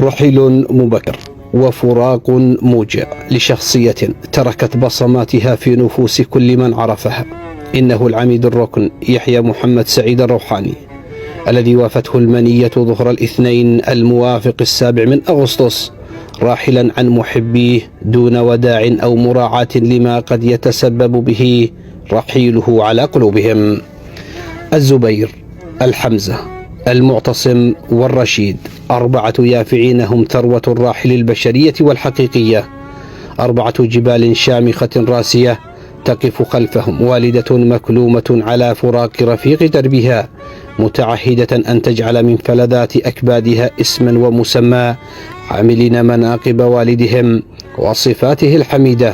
رحيل مبكر وفراق موجع لشخصية تركت بصماتها في نفوس كل من عرفها. إنه العميد الركن يحيى محمد سعيد الروحاني، الذي وافته المنية ظهر الاثنين الموافق 7 أغسطس، راحلا عن محبيه دون وداع أو مراعاة لما قد يتسبب به رحيله على قلوبهم. الزبير، الحمزة، المعتصم والرشيد، 4 يافعين هم ثروة الراحل البشرية والحقيقية، 4 جبال شامخة راسية تقف خلفهم والدة مكلومة على فراق رفيق دربها، متعهدة أن تجعل من فلذات أكبادها اسما ومسمى، عاملين مناقب والدهم وصفاته الحميدة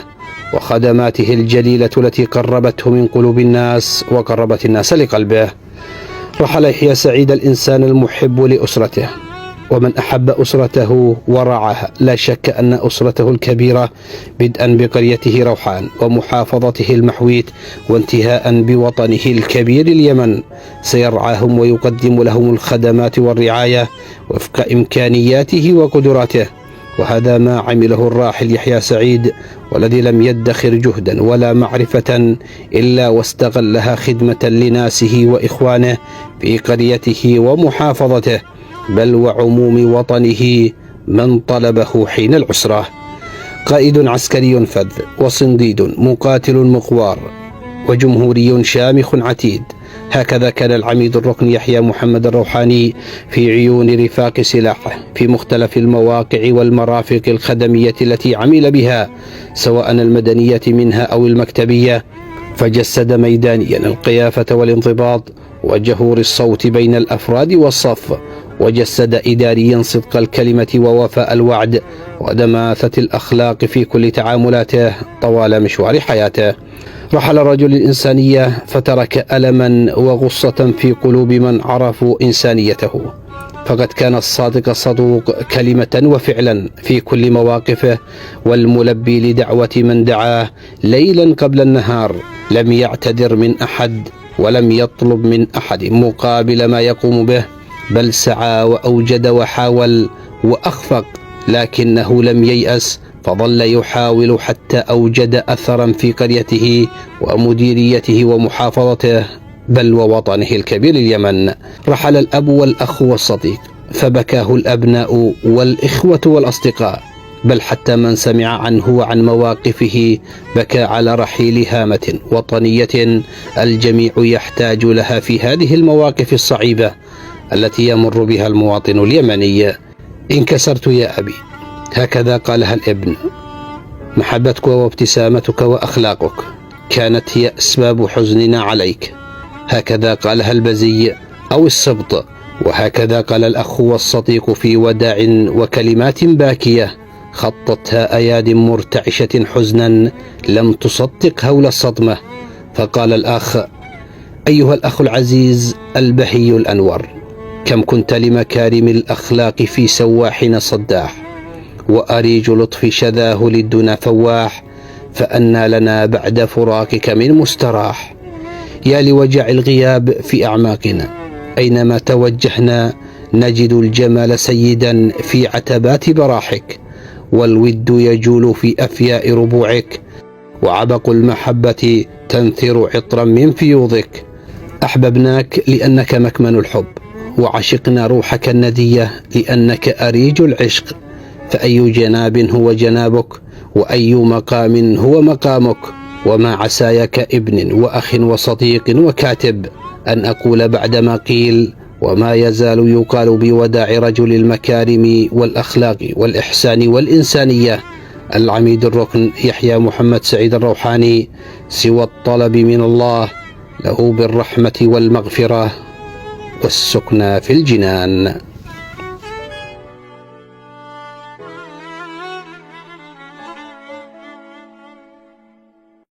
وخدماته الجليلة التي قربته من قلوب الناس وقربت الناس لقلبه. رحل يحيى سعيد الإنسان المحب لأسرته، ومن أحب أسرته ورعاها لا شك أن أسرته الكبيرة بدءا بقريته روحان ومحافظته المحويت وانتهاء بوطنه الكبير اليمن سيرعاهم ويقدم لهم الخدمات والرعاية وفق إمكانياته وقدراته. وهذا ما عمله الراحل يحيى سعيد، والذي لم يدخر جهدا ولا معرفة إلا واستغلها خدمة لناسه وإخوانه في قريته ومحافظته، بل وعموم وطنه من طلبه حين العسرة. قائد عسكري فذ وصنديد مقاتل مقوار وجمهوري شامخ عتيد، هكذا كان العميد الركن يحيى محمد الروحاني في عيون رفاق سلاحه في مختلف المواقع والمرافق الخدمية التي عمل بها، سواء المدنية منها أو المكتبية، فجسد ميدانيا القيافة والانضباط وجهور الصوت بين الأفراد والصف، وجسد إداريا صدق الكلمة ووفاء الوعد ودماثة الأخلاق في كل تعاملاته طوال مشوار حياته. رحل رجل الإنسانية فترك ألما وغصة في قلوب من عرفوا إنسانيته، فقد كان الصادق الصدوق كلمة وفعلا في كل مواقفه، والملبي لدعوة من دعاه ليلا قبل النهار، لم يعتذر من أحد ولم يطلب من أحد مقابل ما يقوم به، بل سعى وأوجد وحاول وأخفق، لكنه لم ييأس، فظل يحاول حتى أوجد أثرا في قريته ومديريته ومحافظته، بل ووطنه الكبير اليمن. رحل الأب والأخ والصديق، فبكاه الأبناء والإخوة والأصدقاء، بل حتى من سمع عنه وعن مواقفه بكى على رحيل هامة وطنية الجميع يحتاج لها في هذه المواقف الصعيبة التي يمر بها المواطن اليمني. انكسرت يا أبي، هكذا قالها الابن، محبتك وابتسامتك وأخلاقك كانت هي أسباب حزننا عليك، هكذا قالها البزي أو السبط، وهكذا قال الأخ والصديق في وداع وكلمات باكية خطتها أياد مرتعشة حزنا لم تصدق هول الصدمة. فقال الأخ: أيها الأخ العزيز البهي الأنور، كم كنت لمكارم الأخلاق في سواحنا صداح، وأريج لطف شذاه للدنا فواح، فأنى لنا بعد فراقك من مستراح. يا لوجع الغياب في أعماقنا، أينما توجهنا نجد الجمال سيدا في عتبات براحك، والود يجول في أفياء ربوعك، وعبق المحبة تنثر عطرا من فيوضك. أحببناك لأنك مكمن الحب، وعشقنا روحك الندية لأنك أريج العشق، فأي جناب هو جنابك، وأي مقام هو مقامك، وما عسايك ابن وأخ وصديق وكاتب أن أقول بعدما قيل وما يزال يقال بوداع رجل المكارم والأخلاق والإحسان والإنسانية العميد الركن يحيى محمد سعيد الروحاني، سوى الطلب من الله له بالرحمة والمغفرة والسكنى في الجنان.